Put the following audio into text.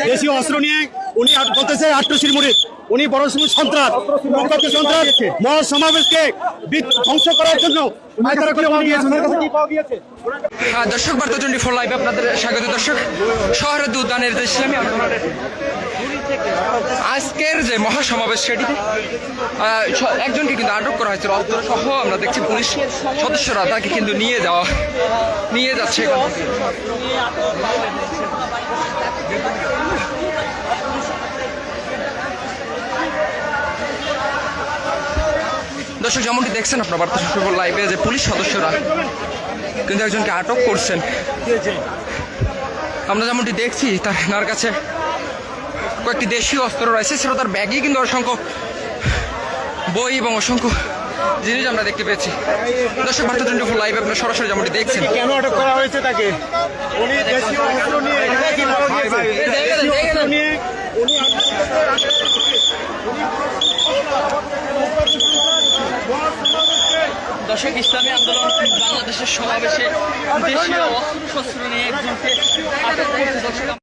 দেশীয় অস্ত্র নিয়ে উনি বলতেছে আট্রসির মুরিদ, উনি বড় সন্ত্রাস, সন্ত্রাস মহাসমাবেশকে ধ্বংস করার জন্য। দর্শক বার্তা 24 লাইভে আপনাদের স্বাগত। দর্শক, শহরের উদ্যানের যে ইসলামী আন্দোলনের আজকের যে মহাসমাবেশ, সেটিতে একজনকে কিন্তু আটক করা হয়েছিল অস্ত্র সহ। আমরা দেখছি পুলিশ সদস্যরা তাকে কিন্তু নিয়ে যাচ্ছে। দর্শক, যেমনটি দেখছেন আপনার বার্তা 24 লাইভে যে পুলিশ সদস্যরা কিন্তু একজনকে আটক করছেন। আমরা যেমনটি দেখছি তার কাছে কয়েকটি দেশীয় অস্ত্র রয়েছে, সেটা তার ব্যাগে কিন্তু অসংখ্য বই এবং অসংখ্য জিনিস আমরা দেখতে পেয়েছি। দর্শক, বার্তা 24 লাইভে আপনার সরাসরি যেমনটি দেখছেন। কেন আটক করা হয়েছে তাকে? উনি দেশীয় অস্ত্র নিয়ে দর্শক, ইসলামী আন্দোলন বাংলাদেশের সমাবেশে দেশীয় অস্ত্র শস্ত্র নিয়ে একজনকে আটক করেছে। দর্শক,